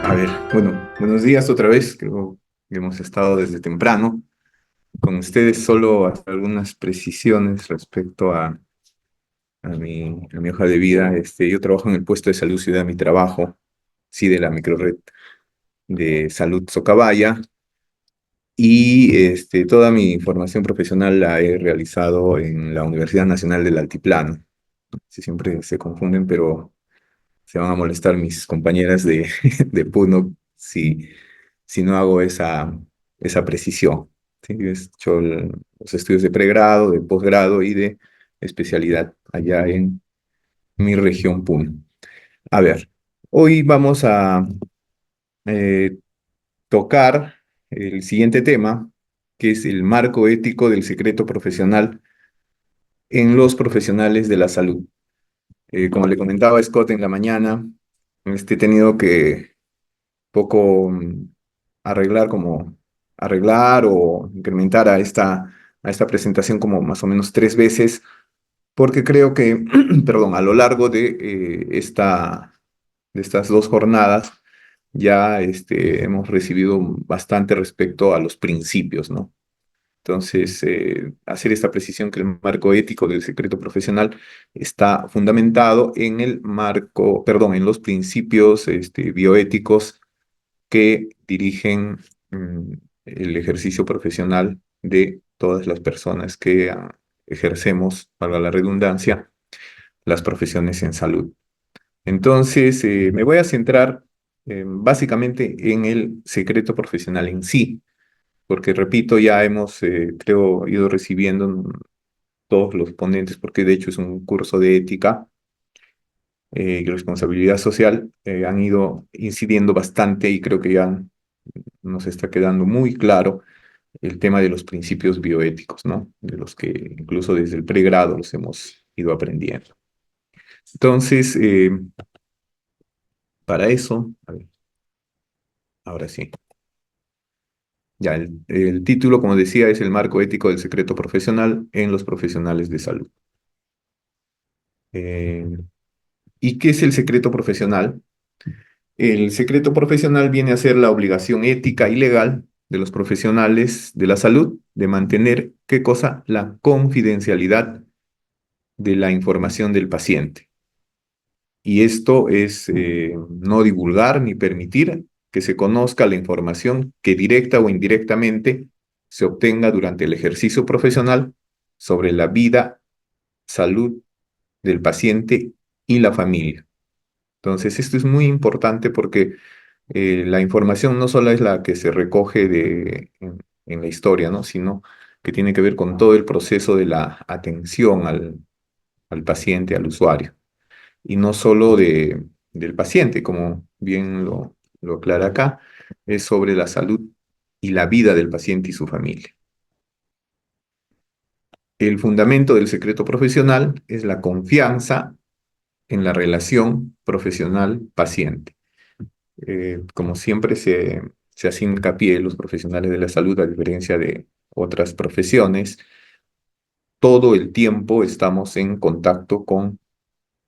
A ver, bueno, buenos días otra vez. Creo que hemos estado desde temprano. Con ustedes solo hacer algunas precisiones respecto a mi hoja de vida. Yo trabajo en el puesto de salud Ciudad Mi Trabajo, sí, de la microred de salud Socabaya. Y toda mi formación profesional la he realizado en la Universidad Nacional del Altiplano. Sí, siempre se confunden, pero se van a molestar mis compañeras de Puno si no hago esa precisión. ¿Sí? He hecho los estudios de pregrado, de posgrado y de especialidad allá en mi región Puno. A ver, hoy vamos a eh, tocar el siguiente tema, que es el marco ético del secreto profesional en los profesionales de la salud. Como le comentaba a Scott en la mañana, he tenido que poco arreglar o incrementar a esta presentación como más o menos 3 veces, porque creo que, perdón, a lo largo de estas 2 jornadas ya hemos recibido bastante respecto a los principios, ¿no? Entonces, hacer esta precisión que el marco ético del secreto profesional está fundamentado en el marco, perdón, en los principios bioéticos que dirigen mm, el ejercicio profesional de todas las personas que ejercemos, para la redundancia, las profesiones en salud. Entonces, me voy a centrar básicamente en el secreto profesional en sí, porque repito, ya hemos, creo, ido recibiendo todos los ponentes, porque de hecho es un curso de ética y responsabilidad social, han ido incidiendo bastante y creo que ya nos está quedando muy claro el tema de los principios bioéticos, ¿no? De los que incluso desde el pregrado los hemos ido aprendiendo. Entonces, para eso, a ver, ahora sí. Ya, el título, como decía, es el marco ético del secreto profesional en los profesionales de salud. Eh, ¿Y qué es el secreto profesional? El secreto profesional viene a ser la obligación ética y legal de los profesionales de la salud de mantener, ¿qué cosa? La confidencialidad de la información del paciente. Y esto es no divulgar ni permitir que se conozca la información que directa o indirectamente se obtenga durante el ejercicio profesional sobre la vida, salud del paciente y la familia. Entonces, esto es muy importante porque la información no solo es la que se recoge en la historia, ¿no? Sino que tiene que ver con todo el proceso de la atención al paciente, al usuario, y no solo del paciente, como bien lo aclara acá, es sobre la salud y la vida del paciente y su familia. El fundamento del secreto profesional es la confianza en la relación profesional-paciente. Como siempre se hace hincapié, los profesionales de la salud, a diferencia de otras profesiones, todo el tiempo estamos en contacto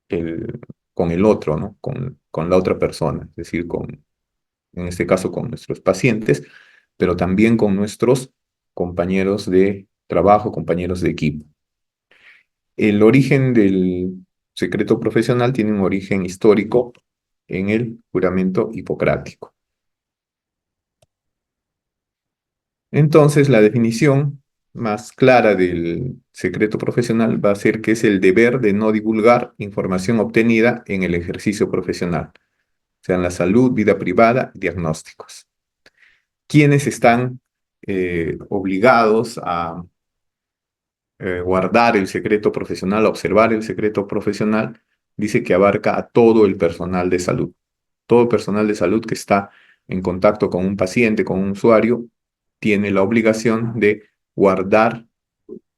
el, con el otro, ¿no? Con la otra persona, es decir, en este caso con nuestros pacientes, pero también con nuestros compañeros de trabajo, compañeros de equipo. El origen del secreto profesional tiene un origen histórico en el juramento hipocrático. Entonces, la definición más clara del secreto profesional va a ser que es el deber de no divulgar información obtenida en el ejercicio profesional, sean la salud, vida privada, diagnósticos. ¿Quiénes están obligados a guardar el secreto profesional, a observar el secreto profesional? Dice que abarca a todo el personal de salud. Todo personal de salud que está en contacto con un paciente, con un usuario, tiene la obligación de guardar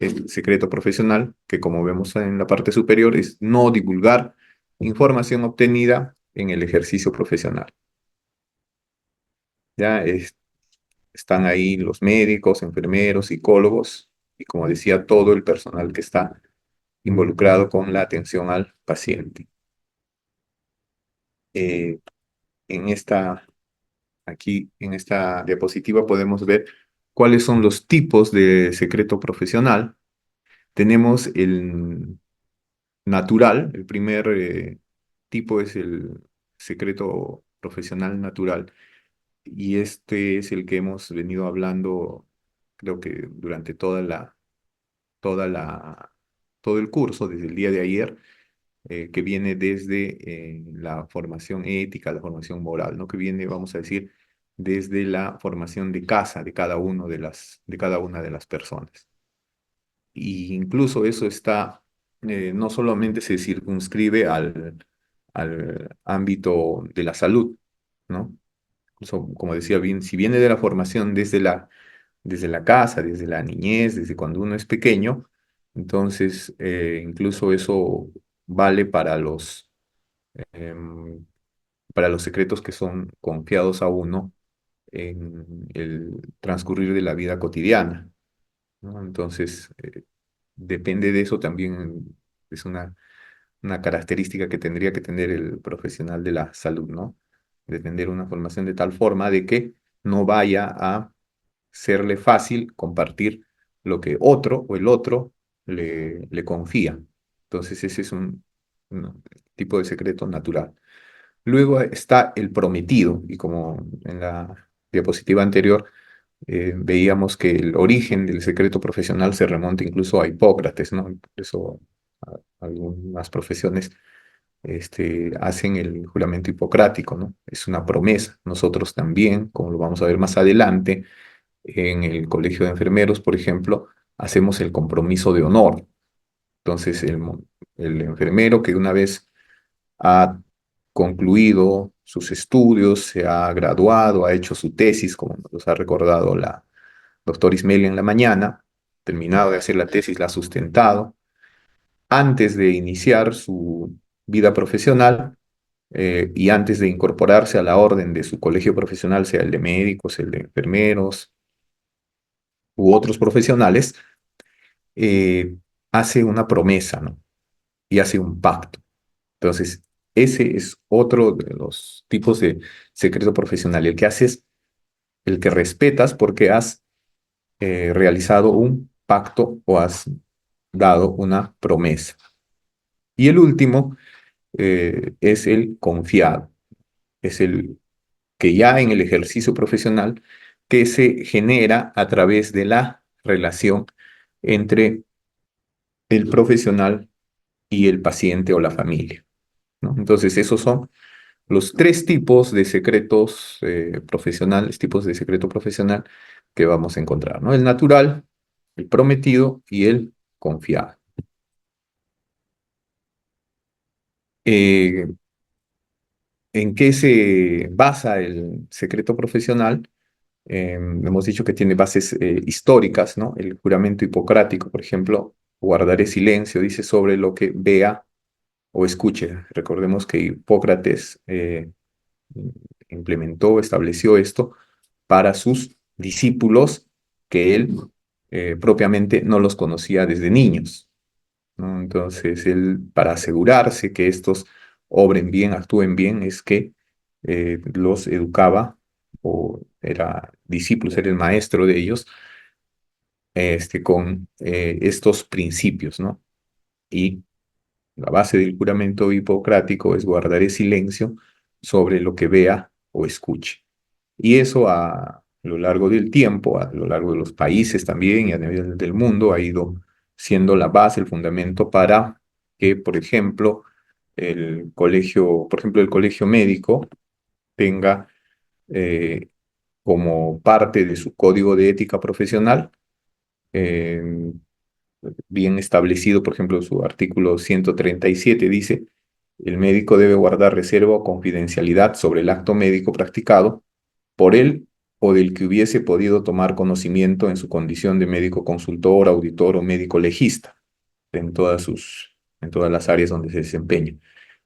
el secreto profesional, que como vemos en la parte superior, es no divulgar información obtenida en el ejercicio profesional. Ya están ahí los médicos, enfermeros, psicólogos y, como decía, todo el personal que está involucrado con la atención al paciente. Eh, en esta aquí en esta diapositiva podemos ver cuáles son los tipos de secreto profesional. Tenemos el natural, el primer tipo es el secreto profesional natural, y este es el que hemos venido hablando, creo que durante toda la, todo el curso, desde el día de ayer, que viene desde la formación ética, la formación moral, ¿no? Que viene, vamos a decir, desde la formación de casa de cada uno de cada una de las personas. Y incluso eso está, no solamente se circunscribe al ámbito de la salud, ¿no? Incluso, como decía bien, si viene de la formación desde la casa, desde la niñez, desde cuando uno es pequeño, entonces incluso eso vale em, para los secretos que son confiados a uno en el transcurrir de la vida cotidiana, ¿no? Entonces, depende de eso también, es una característica que tendría que tener el profesional de la salud, ¿no? De tener una formación de tal forma de que no vaya a serle fácil compartir lo que otro o el otro le confía. Entonces, ese es un tipo de secreto natural. Luego está el prometido, y como en la diapositiva anterior veíamos que el origen del secreto profesional se remonta incluso a Hipócrates, ¿no? Por eso algunas profesiones hacen el juramento hipocrático, ¿no? Es una promesa. Nosotros también, como lo vamos a ver más adelante, en el colegio de enfermeros, por ejemplo, hacemos el compromiso de honor. Entonces, el enfermero que una vez ha concluido sus estudios, se ha graduado, ha hecho su tesis, como nos ha recordado la doctora Ismelia en la mañana, terminado de hacer la tesis, la ha sustentado. Antes de iniciar su vida profesional y antes de incorporarse a la orden de su colegio profesional, sea el de médicos, el de enfermeros u otros profesionales, eh, hace una promesa, ¿no? Y hace un pacto. Entonces, ese es otro de los tipos de secreto profesional, el que haces, el que respetas porque has realizado un pacto o has dado una promesa. Y el último es el confiado, es el que ya en el ejercicio profesional que se genera a través de la relación entre el profesional y el paciente o la familia, ¿no? Entonces, esos son los tres tipos de secretos profesionales, tipos de secreto profesional que vamos a encontrar, ¿no? El natural, el prometido y el confiado. Eh, ¿En qué se basa el secreto profesional? Hemos dicho que tiene bases históricas, ¿no? El juramento hipocrático, por ejemplo, guardaré silencio, dice sobre lo que vea o escuche. Recordemos que Hipócrates implementó, estableció esto para sus discípulos que él propiamente no los conocía desde niños, ¿no? Entonces, él, para asegurarse que estos obren bien, actúen bien, es que los educaba o era discípulos, era el maestro de ellos, con estos principios, ¿no? Y la base del juramento hipocrático es guardar silencio sobre lo que vea o escuche. Y eso a lo largo del tiempo, a lo largo de los países también y a nivel del mundo ha ido siendo la base, el fundamento para que, por ejemplo, el colegio médico tenga eh, como parte de su código de ética profesional eh, bien establecido, por ejemplo, su artículo 137 dice, el médico debe guardar reserva o confidencialidad sobre el acto médico practicado por él o del que hubiese podido tomar conocimiento en su condición de médico consultor, auditor o médico legista, en en todas las áreas donde se desempeña.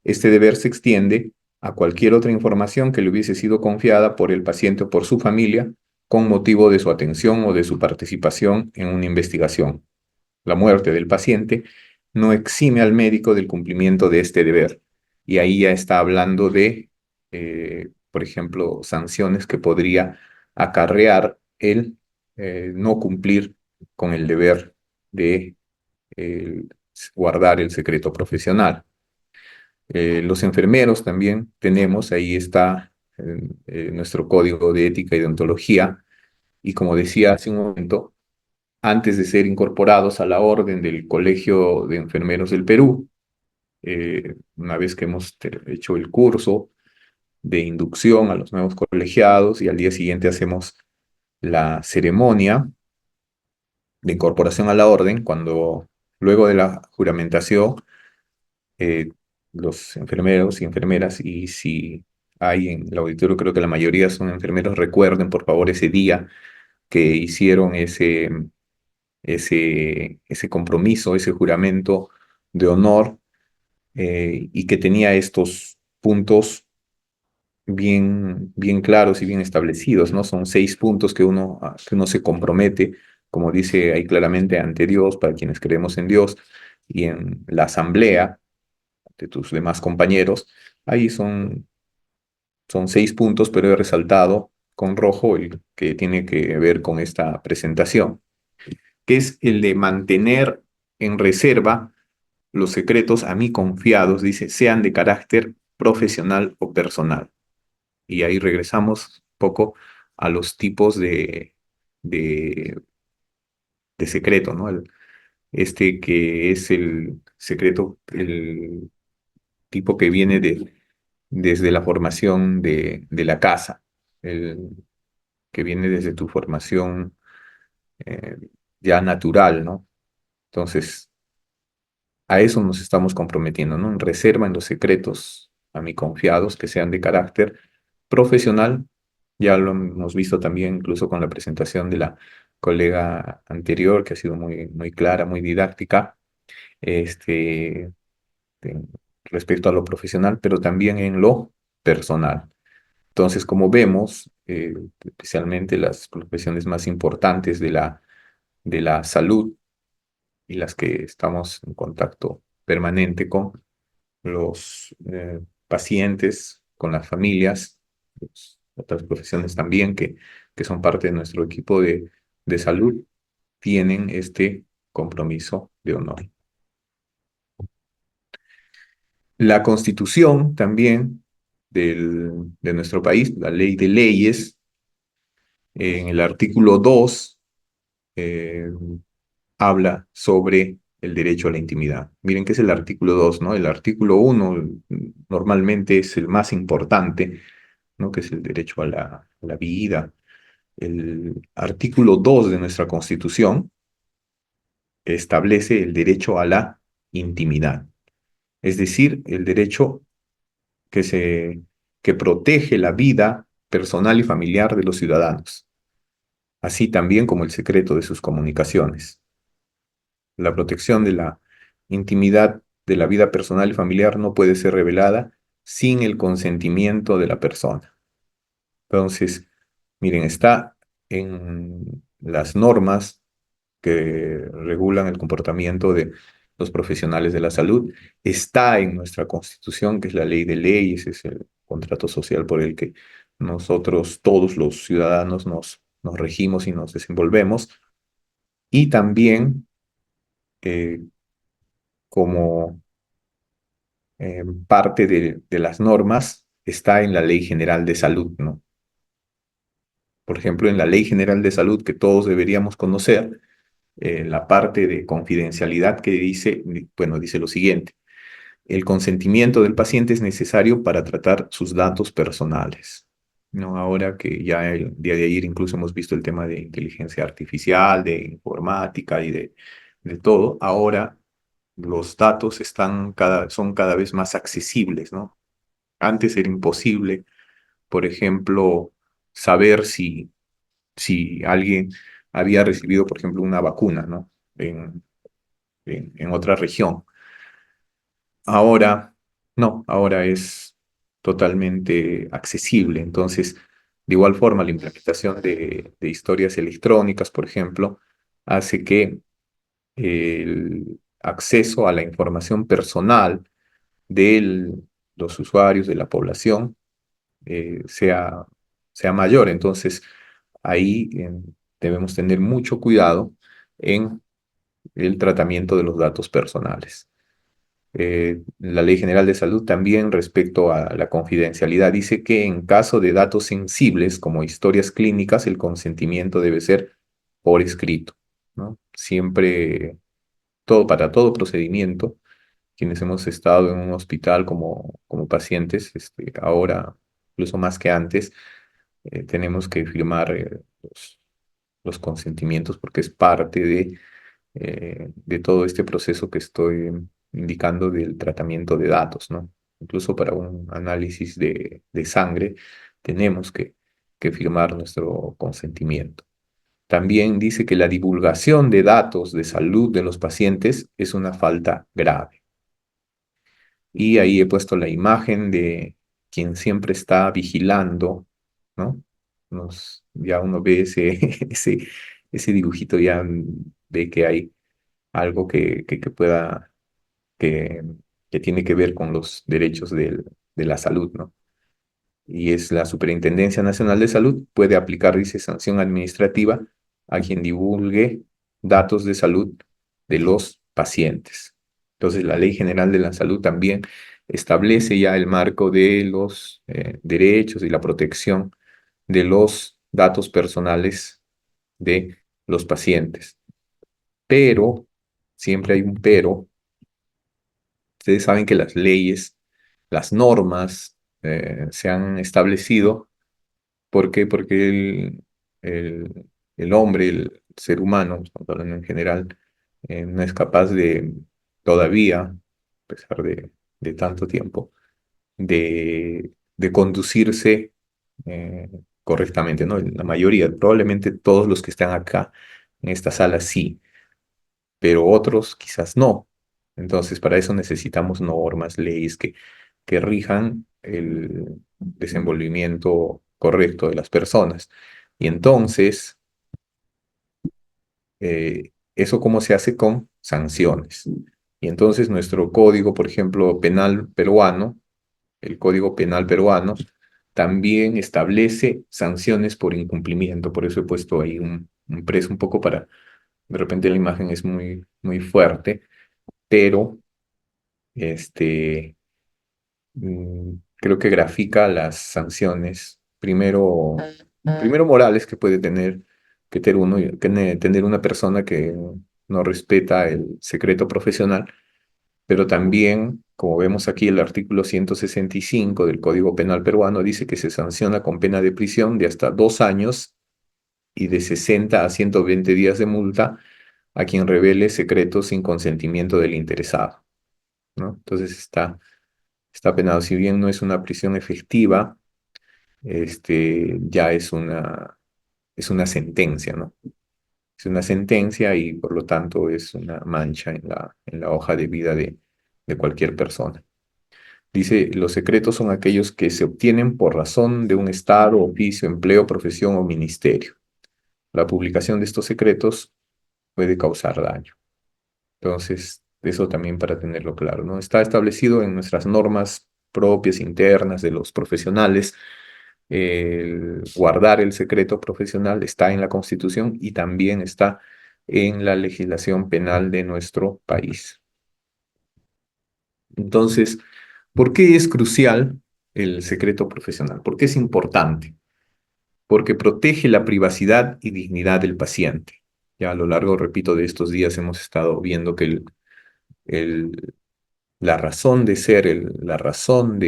Este deber se extiende a cualquier otra información que le hubiese sido confiada por el paciente o por su familia con motivo de su atención o de su participación en una investigación. La muerte del paciente no exime al médico del cumplimiento de este deber. Y ahí ya está hablando de por ejemplo, sanciones que podría acarrear el no cumplir con el deber de eh, guardar el secreto profesional. Los enfermeros también tenemos, ahí está nuestro código de ética y deontología, y como decía hace un momento, antes de ser incorporados a la orden del Colegio de Enfermeros del Perú, una vez que hemos hecho el curso de inducción a los nuevos colegiados y al día siguiente hacemos la ceremonia de incorporación a la orden, cuando luego de la juramentación, eh, los enfermeros y enfermeras, y si hay en el auditorio, creo que la mayoría son enfermeros, recuerden por favor ese día que hicieron ese compromiso, ese juramento de honor, y que tenía estos puntos bien claros y bien establecidos, ¿no? Son 6 puntos que uno se compromete, como dice ahí claramente, ante Dios, para quienes creemos en Dios, y en la asamblea de tus demás compañeros. Ahí son 6 puntos, pero he resaltado con rojo el que tiene que ver con esta presentación, que es el de mantener en reserva los secretos a mí confiados, dice, sean de carácter profesional o personal. Y ahí regresamos un poco a los tipos de, de secreto, ¿no? Este que es el secreto, el tipo que viene desde la formación de la casa, el que viene desde tu formación eh, ya natural, ¿no? Entonces, a eso nos estamos comprometiendo, ¿no? En reserva en los secretos a mí confiados que sean de carácter profesional. Ya lo hemos visto también incluso con la presentación de la colega anterior, que ha sido muy clara, muy didáctica, este, en- respecto a lo profesional, pero también en lo personal. Entonces, como vemos, especialmente las profesiones más importantes de la salud y las que estamos en contacto permanente con los pacientes, con las familias, otras profesiones también que son parte de nuestro equipo de salud, tienen este compromiso de honor. La Constitución también de nuestro país, la Ley de Leyes, en el artículo 2, eh, habla sobre el derecho a la intimidad. Miren qué es el artículo 2, ¿no? El artículo 1 normalmente es el más importante, ¿no? Que es el derecho a la vida. El artículo 2 de nuestra Constitución establece el derecho a la intimidad, es decir, el derecho que, que protege la vida personal y familiar de los ciudadanos, así también como el secreto de sus comunicaciones. La protección de la intimidad de la vida personal y familiar no puede ser revelada sin el consentimiento de la persona. Entonces, miren, está en las normas que regulan el comportamiento de los profesionales de la salud, está en nuestra Constitución, que es la ley de leyes, es el contrato social por el que nosotros, todos los ciudadanos, nos regimos y nos desenvolvemos, y también eh, como parte de las normas está en la Ley General de Salud, ¿no? Por ejemplo, en la Ley General de Salud que todos deberíamos conocer, la parte de confidencialidad que dice, bueno, dice lo siguiente: el consentimiento del paciente es necesario para tratar sus datos personales. No, ahora que ya el día de ayer incluso hemos visto el tema de inteligencia artificial, de informática y de todo, ahora los datos son cada vez más accesibles, ¿no? Antes era imposible, por ejemplo, saber si alguien había recibido, por ejemplo, una vacuna, ¿no? En otra región. Ahora, no, ahora es totalmente accesible. Entonces, de igual forma, la implementación de historias electrónicas, por ejemplo, hace que el acceso a la información personal de los usuarios, de la población, sea mayor. Entonces, ahí debemos tener mucho cuidado en el tratamiento de los datos personales. La Ley General de Salud también respecto a la confidencialidad dice que en caso de datos sensibles como historias clínicas, el consentimiento debe ser por escrito, ¿no? Siempre, para todo procedimiento, quienes hemos estado en un hospital como pacientes, ahora, incluso más que antes, tenemos que firmar los consentimientos porque es parte de todo este proceso que estoy indicando del tratamiento de datos, ¿no? Incluso para un análisis de sangre tenemos que firmar nuestro consentimiento. También dice que la divulgación de datos de salud de los pacientes es una falta grave. Y ahí he puesto la imagen de quien siempre está vigilando, ¿no? Ya uno ve ese dibujito, ya ve que hay algo que pueda, que, que tiene que ver con los derechos de la salud, ¿no? Y es la Superintendencia Nacional de Salud, puede aplicar, dice, sanción administrativa a quien divulgue datos de salud de los pacientes. Entonces, la Ley General de la Salud también establece ya el marco de los derechos y la protección de los datos personales de los pacientes. Pero, siempre hay un pero. Ustedes saben que las leyes, las normas se han establecido. ¿Por qué? Porque el hombre, el ser humano, estamos hablando en general, no es capaz todavía, a pesar de tanto tiempo, de conducirse correctamente, ¿no? La mayoría, probablemente todos los que están acá en esta sala sí, pero otros quizás no. Entonces, para eso necesitamos normas, leyes que rijan el desenvolvimiento correcto de las personas. Y entonces, ¿eso cómo se hace? Con sanciones. Y entonces nuestro código, por ejemplo, penal peruano, el Código Penal peruano, también establece sanciones por incumplimiento. Por eso he puesto ahí un preso un poco para, de repente la imagen es muy, muy fuerte, pero creo que grafica las sanciones, primero morales que puede tener uno, tener una persona que no respeta el secreto profesional, pero también, como vemos aquí, el artículo 165 del Código Penal peruano dice que se sanciona con pena de prisión de hasta 2 años y de 60 a 120 días de multa a quien revele secretos sin consentimiento del interesado, ¿no? Entonces está penado. Si bien no es una prisión efectiva, ya es una sentencia, ¿no? Es una sentencia y por lo tanto es una mancha en la hoja de vida de cualquier persona. Dice, los secretos son aquellos que se obtienen por razón de un estado, oficio, empleo, profesión o ministerio. La publicación de estos secretos puede causar daño. Entonces, eso también para tenerlo claro, ¿no? Está establecido en nuestras normas propias, internas de los profesionales. El guardar el secreto profesional está en la Constitución y también está en la legislación penal de nuestro país. Entonces, ¿por qué es crucial el secreto profesional? ¿Por qué es importante? Porque protege la privacidad y dignidad del paciente. Ya a lo largo, repito, de estos días hemos estado viendo que el- la razón de ser, la razón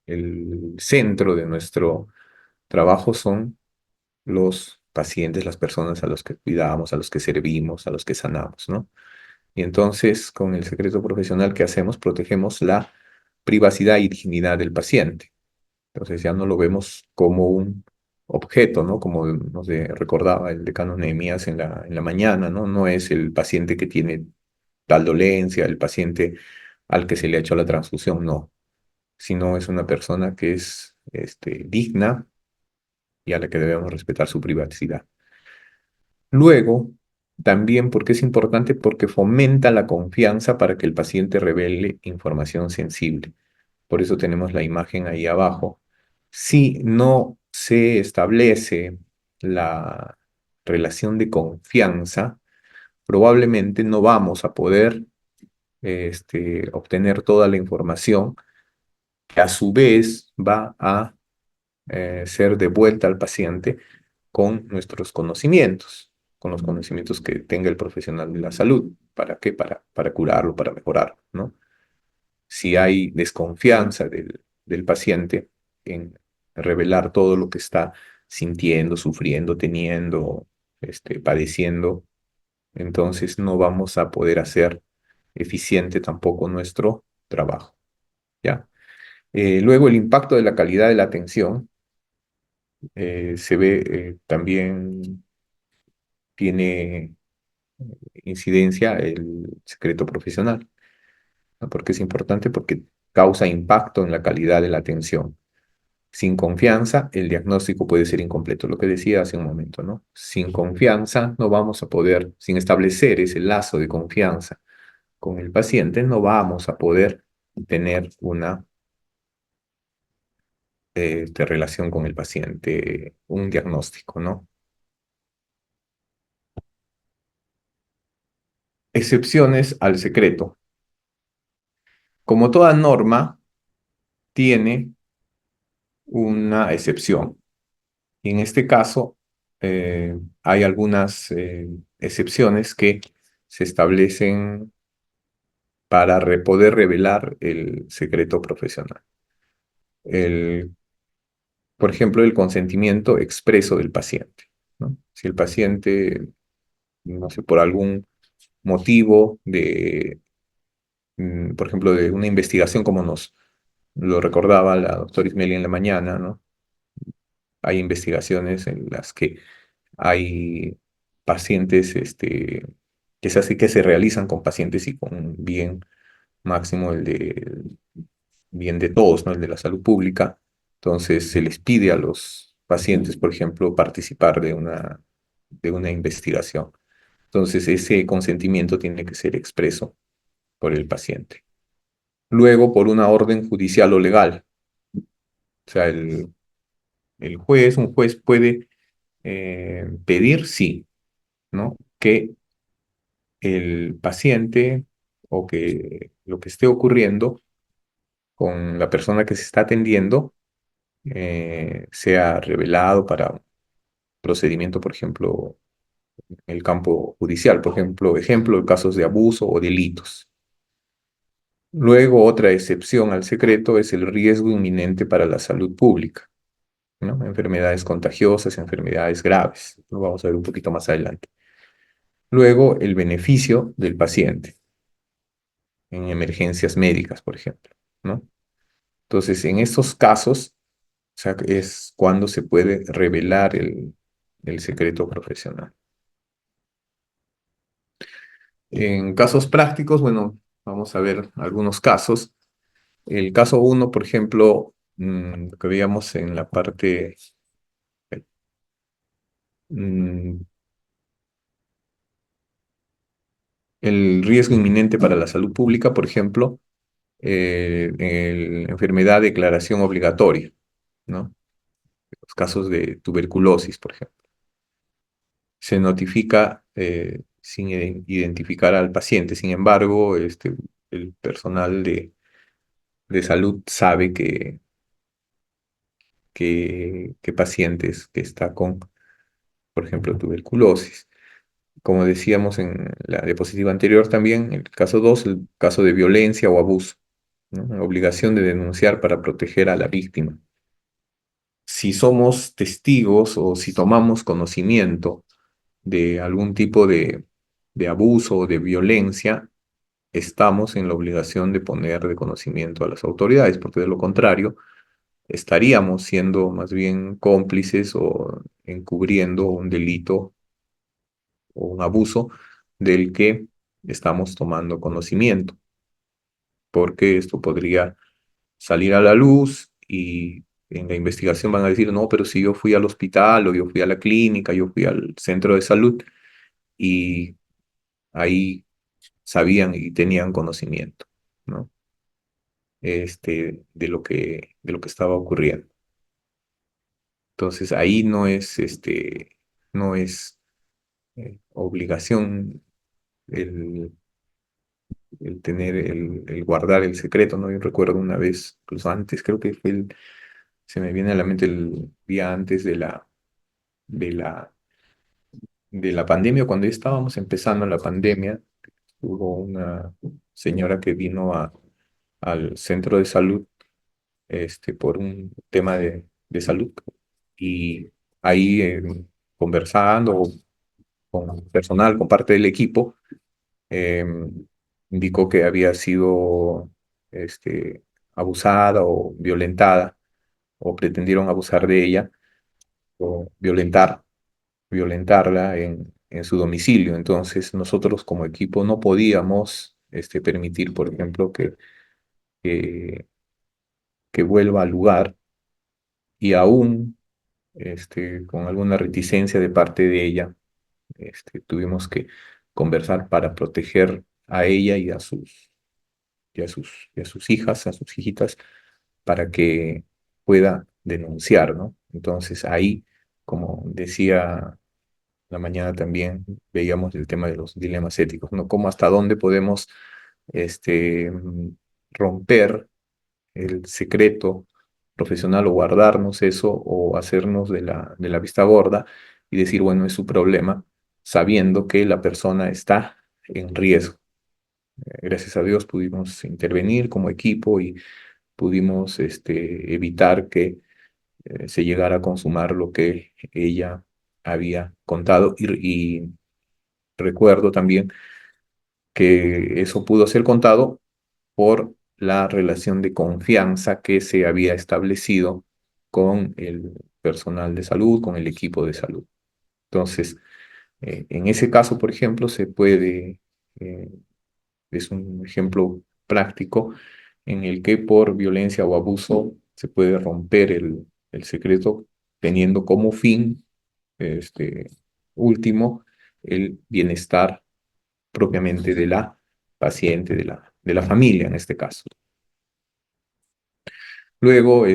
el centro de nuestro trabajo son los pacientes, las personas a los que cuidamos, a los que servimos, a los que sanamos, ¿no? Y entonces, con el secreto profesional que hacemos, protegemos la privacidad y dignidad del paciente. Entonces ya no lo vemos como un objeto, ¿no? Como nos recordaba el decano Nehemías en la mañana, ¿no? No es el paciente que tiene tal dolencia, el paciente al que se le ha hecho la transfusión, no, sino es una persona que es digna y a la que debemos respetar su privacidad. Luego, también, ¿porque es importante? Porque fomenta la confianza para que el paciente revele información sensible. por eso tenemos la imagen ahí abajo. Si no se establece la relación de confianza, probablemente no vamos a poder obtener toda la información que a su vez va a ser devuelta al paciente con nuestros conocimientos, con los conocimientos que tenga el profesional de la salud. ¿Para qué? Para curarlo, para mejorarlo, ¿no? Si hay desconfianza del paciente en revelar todo lo que está sintiendo, sufriendo, teniendo, padeciendo, entonces no vamos a poder hacer eficiente tampoco nuestro trabajo, ¿ya? Luego, el impacto de la calidad de la atención se ve también tiene incidencia el secreto profesional, ¿no? ¿Porque es importante? Porque causa impacto en la calidad de la atención. Sin confianza, el diagnóstico puede ser incompleto, lo que decía hace un momento, ¿no? Sin confianza no vamos a poder, sin establecer ese lazo de confianza con el paciente, no vamos a poder tener una relación con el paciente, un diagnóstico, ¿no? Excepciones al secreto. Como toda norma, tiene una excepción. Y en este caso, hay algunas excepciones que se establecen para poder revelar el secreto profesional. El, por ejemplo, el consentimiento expreso del paciente, ¿no? Si el paciente, no sé, por algún motivo por ejemplo, de una investigación como nos lo recordaba la doctora Ismeli en la mañana, ¿no? Hay investigaciones en las que hay pacientes que se realizan con pacientes y con bien máximo bien de todos, ¿no? El de la salud pública. Entonces se les pide a los pacientes, por ejemplo, participar de una investigación. Entonces ese consentimiento tiene que ser expreso por el paciente. Luego, por una orden judicial o legal. O sea, un juez puede pedir, sí, ¿no? Que el paciente o que lo que esté ocurriendo con la persona que se está atendiendo sea revelado para un procedimiento, por ejemplo, en el campo judicial, por ejemplo, de casos de abuso o delitos. Luego, otra excepción al secreto es el riesgo inminente para la salud pública, ¿no? Enfermedades contagiosas, enfermedades graves. Lo vamos a ver un poquito más adelante. Luego, el beneficio del paciente en emergencias médicas, por ejemplo, ¿no? Entonces, en estos casos, o sea, es cuando se puede revelar el secreto profesional. En casos prácticos, bueno, vamos a ver algunos casos. El caso uno, por ejemplo, lo que veíamos en la parte, mm, el riesgo inminente para la salud pública, por ejemplo, enfermedad de declaración obligatoria, ¿no? Los casos de tuberculosis, por ejemplo. Se notifica sin identificar al paciente. Sin embargo, el personal de salud sabe que pacientes que está con, por ejemplo, tuberculosis. Como decíamos en la diapositiva anterior también, el caso 2, el caso de violencia o abuso, ¿no? La obligación de denunciar para proteger a la víctima. Si somos testigos o si tomamos conocimiento de algún tipo de abuso o de violencia, estamos en la obligación de poner de conocimiento a las autoridades, porque de lo contrario, estaríamos siendo más bien cómplices o encubriendo un delito o un abuso del que estamos tomando conocimiento, porque esto podría salir a la luz y en la investigación van a decir, no, pero si yo fui al hospital o yo fui a la clínica, yo fui al centro de salud y ahí sabían y tenían conocimiento, ¿no? de lo que estaba ocurriendo. Entonces ahí no es obligación el, el tener, el guardar el secreto, ¿no? Yo recuerdo una vez, incluso antes, creo que fue se me viene a la mente el día antes de la, de la pandemia, cuando ya estábamos empezando la pandemia, hubo una señora que vino al centro de salud, por un tema de salud, y ahí conversando con personal, con parte del equipo, eh, indicó que había sido abusada o violentada, o pretendieron abusar de ella o violentarla en su domicilio. Entonces, nosotros como equipo no podíamos permitir, por ejemplo, que, que vuelva al lugar, y aún con alguna reticencia de parte de ella, tuvimos que conversar para proteger a ella y a sus hijas, a sus hijitas, para que pueda denunciar, ¿no? Entonces ahí, como decía la mañana también, veíamos el tema de los dilemas éticos, ¿no? Cómo hasta dónde podemos este, mm, romper el secreto profesional, o guardarnos eso, o hacernos de la vista gorda y decir, bueno, es su problema, sabiendo que la persona está en riesgo. Gracias a Dios pudimos intervenir como equipo y pudimos evitar que se llegara a consumar lo que ella había contado, y recuerdo también que eso pudo ser contado por la relación de confianza que se había establecido con el personal de salud, con el equipo de salud. Entonces, en ese caso, por ejemplo, eh, es un ejemplo práctico en el que por violencia o abuso se puede romper el secreto, teniendo como fin este, último el bienestar propiamente de la paciente, de la familia en este caso. Luego,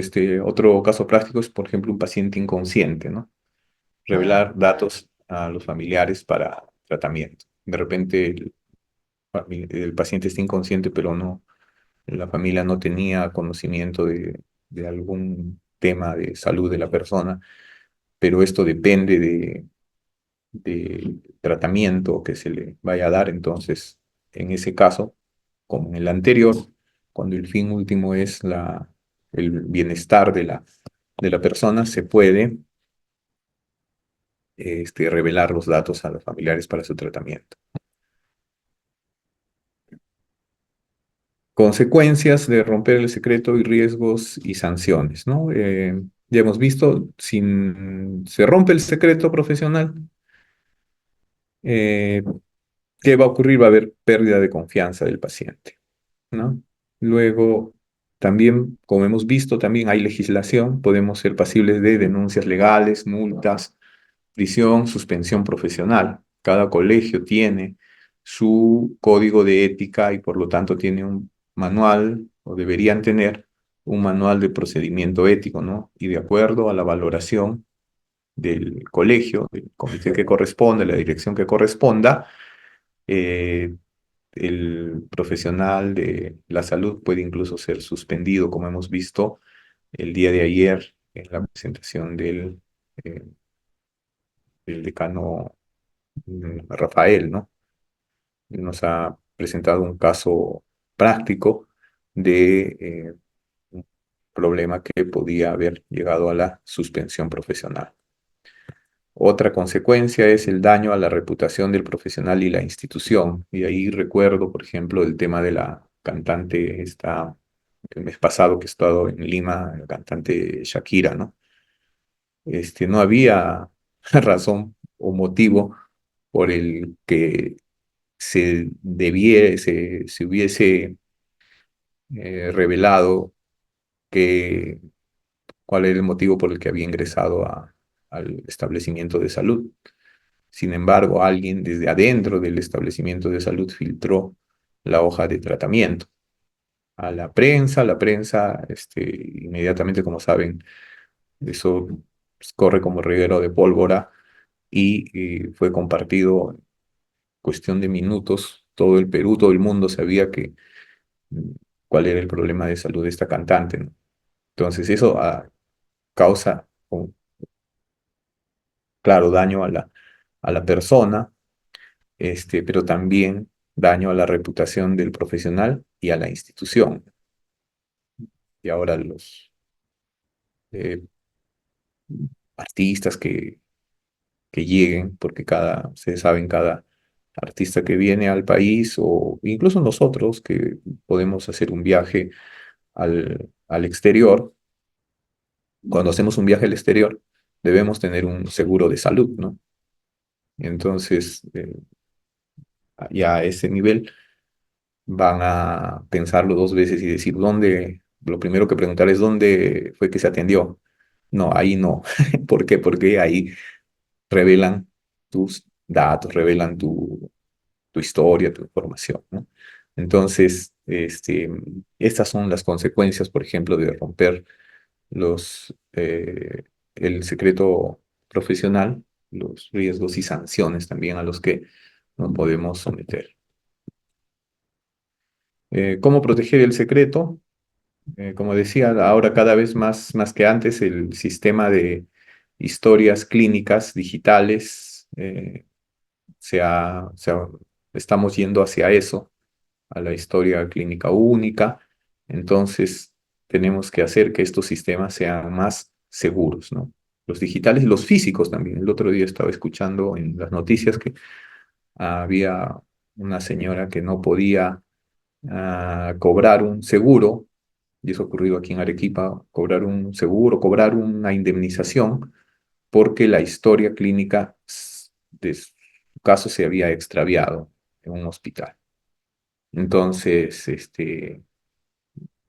otro caso práctico es, por ejemplo, un paciente inconsciente, ¿no? Revelar datos a los familiares para tratamiento. De repente el paciente está inconsciente, pero no, la familia no tenía conocimiento de algún tema de salud de la persona, pero esto depende de tratamiento que se le vaya a dar. Entonces, en ese caso, como en el anterior, cuando el fin último es el bienestar de la persona, se puede revelar los datos a los familiares para su tratamiento. Consecuencias de romper el secreto y riesgos y sanciones, ¿no? Ya hemos visto, si se rompe el secreto profesional, eh, ¿qué va a ocurrir? Va a haber pérdida de confianza del paciente, ¿no? Luego, también, como hemos visto, también hay legislación, podemos ser pasibles de denuncias legales, multas, prisión, suspensión profesional. Cada colegio tiene su código de ética, y por lo tanto tiene un manual, o deberían tener un manual de procedimiento ético, ¿no? Y de acuerdo a la valoración del colegio, del comité que corresponde, la dirección que corresponda, eh, el profesional de la salud puede incluso ser suspendido, como hemos visto el día de ayer en la presentación del decano Rafael, ¿no? Nos ha presentado un caso práctico de un problema que podía haber llegado a la suspensión profesional. Otra consecuencia es el daño a la reputación del profesional y la institución. Y ahí recuerdo, por ejemplo, el tema de la cantante, el mes pasado que he estado en Lima, la cantante Shakira, ¿no? No había razón o motivo por el que se hubiese revelado que, cuál era el motivo por el que había ingresado al establecimiento de salud. Sin embargo, alguien desde adentro del establecimiento de salud filtró la hoja de tratamiento. a la prensa, inmediatamente, como saben, eso pues, corre como reguero de pólvora y fue compartido en cuestión de minutos. Todo el Perú, todo el mundo sabía que mm, cuál era el problema de salud de esta cantante, ¿no? Entonces eso causa, claro, daño a la persona, pero también daño a la reputación del profesional y a la institución. Y ahora los eh, artistas que lleguen, porque se saben cada artista que viene al país, o incluso nosotros que podemos hacer un viaje al exterior. Cuando hacemos un viaje al exterior, debemos tener un seguro de salud, ¿no? Entonces, ya a ese nivel van a pensarlo dos veces y decir, lo primero que preguntar es dónde fue que se atendió. No, ahí no. ¿Por qué? Porque ahí revelan tus datos, revelan tu historia, tu información, ¿no? Entonces, estas son las consecuencias, por ejemplo, de romper los, eh, el secreto profesional, los riesgos y sanciones también a los que nos podemos someter. ¿Cómo proteger el secreto? Como decía, ahora cada vez más que antes, el sistema de historias clínicas digitales estamos yendo hacia eso, a la historia clínica única. Entonces, tenemos que hacer que estos sistemas sean más seguros, ¿no? Los digitales y los físicos también. El otro día estaba escuchando en las noticias que había una señora que no podía cobrar un seguro, y eso ha ocurrido aquí en Arequipa, cobrar un seguro, cobrar una indemnización, porque la historia clínica de su caso se había extraviado en un hospital. Entonces,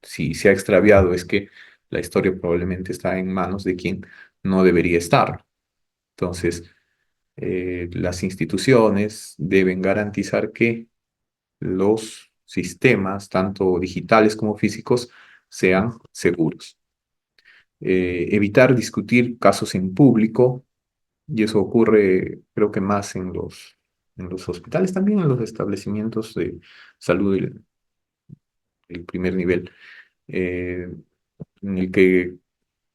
si se ha extraviado es que la historia probablemente está en manos de quien no debería estar. Entonces, las instituciones deben garantizar que los sistemas, tanto digitales como físicos, sean seguros. Evitar discutir casos en público, y eso ocurre creo que más en los hospitales, también en los establecimientos de salud del primer nivel, eh, en el que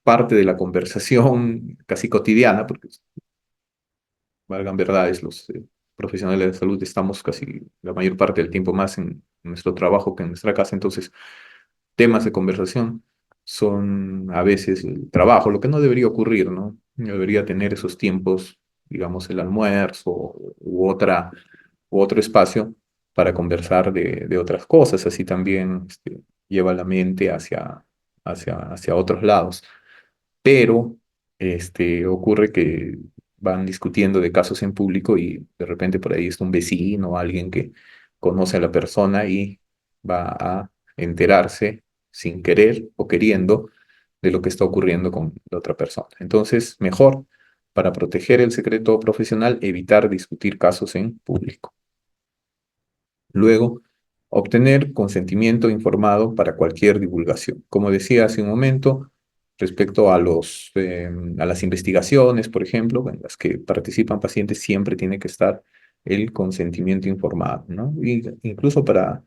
parte de la conversación casi cotidiana, porque valgan verdades, los profesionales de salud estamos casi la mayor parte del tiempo más en nuestro trabajo que en nuestra casa, entonces temas de conversación son a veces el trabajo, lo que no debería ocurrir, ¿no? No debería tener esos tiempos, digamos, el almuerzo u otro espacio para conversar de otras cosas, así también lleva la mente hacia otros lados. Pero ocurre que van discutiendo de casos en público y de repente por ahí está un vecino o alguien que conoce a la persona y va a enterarse sin querer o queriendo de lo que está ocurriendo con la otra persona. Entonces, mejor para proteger el secreto profesional, evitar discutir casos en público. Luego, obtener consentimiento informado para cualquier divulgación. Como decía hace un momento, respecto a las investigaciones, por ejemplo, en las que participan pacientes, siempre tiene que estar el consentimiento informado, ¿no? Y incluso para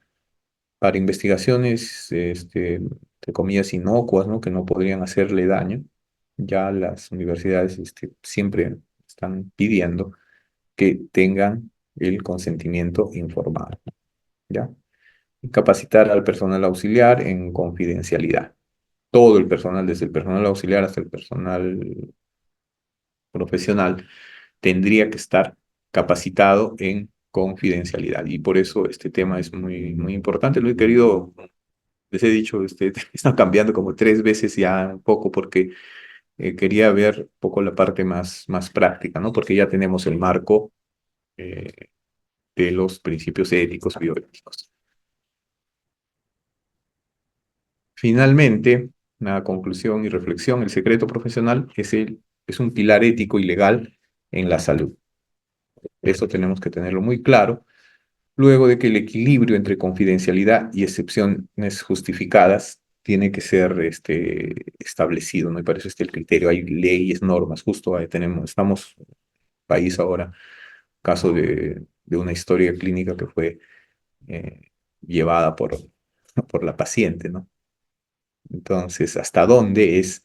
investigaciones, entre comillas, inocuas, ¿no? Que no podrían hacerle daño, ya las universidades, siempre están pidiendo que tengan el consentimiento informado, ¿ya? Capacitar al personal auxiliar en confidencialidad. Todo el personal, desde el personal auxiliar hasta el personal profesional, tendría que estar capacitado en confidencialidad. Y por eso este tema es muy importante. Lo he querido, les he dicho, está cambiando como tres veces ya un poco porque quería ver un poco la parte más práctica, ¿no? Porque ya tenemos el marco eh, de los principios éticos bioéticos. Finalmente, una conclusión y reflexión, el secreto profesional es un pilar ético y legal en la salud. Eso tenemos que tenerlo muy claro, luego de que el equilibrio entre confidencialidad y excepciones justificadas tiene que ser establecido, ¿no? Y para eso está el criterio. Hay leyes, normas, justo ahí estamos país ahora, caso de una historia clínica que fue eh, llevada por la paciente, ¿no? Entonces, ¿hasta dónde es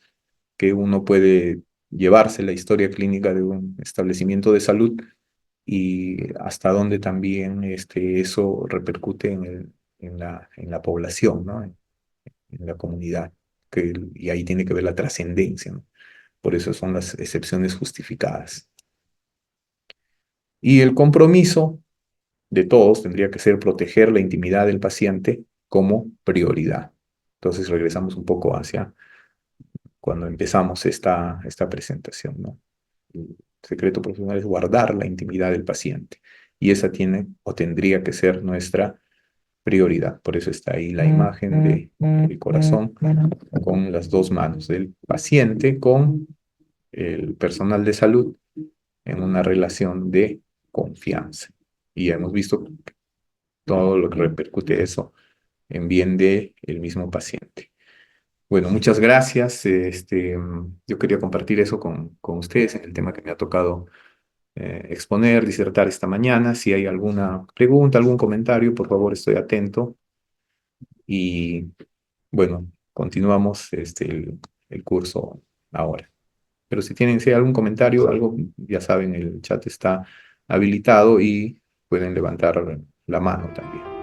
que uno puede llevarse la historia clínica de un establecimiento de salud y hasta dónde también eso repercute en la población, ¿no? En la comunidad? Y ahí tiene que ver la trascendencia, ¿no? Por eso son las excepciones justificadas. Y el compromiso de todos tendría que ser proteger la intimidad del paciente como prioridad. Entonces regresamos un poco hacia cuando empezamos esta presentación, ¿no? El secreto profesional es guardar la intimidad del paciente y esa tiene o tendría que ser nuestra prioridad. Por eso está ahí la imagen del corazón con las dos manos del paciente con el personal de salud en una relación de confianza. Y hemos visto todo lo que repercute eso en bien de el mismo paciente. Bueno, muchas gracias. Yo quería compartir eso con ustedes en el tema que me ha tocado exponer, disertar esta mañana. Si hay alguna pregunta, algún comentario, por favor, estoy atento. Y bueno, continuamos el curso ahora. Pero si hay algún comentario, algo, ya saben, el chat está habilitado y pueden levantar la mano también.